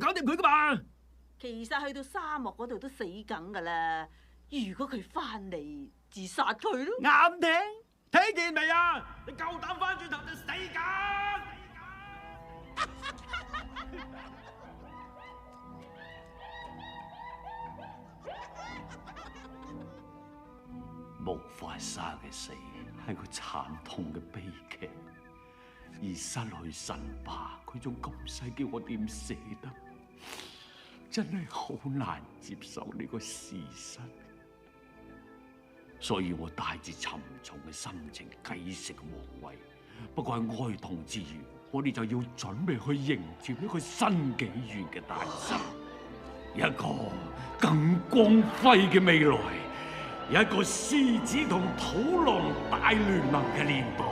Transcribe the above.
搞掂佢噶嘛。其實去到沙漠嗰度都死梗噶啦。如果佢翻嚟，自殺佢咯。啱聽見未啊？你夠膽翻轉頭就死梗！木塊沙嘅死係個慘痛嘅悲劇，而失去神爸，佢仲咁細，叫我點捨得？真係好難接受呢個事實，所以我帶住沉重嘅心情繼承皇位。不過喺哀痛之餘，我哋就要準備去迎接一個新紀元嘅誕生，一個更光輝嘅未來，一個獅子同土狼大聯盟嘅年代。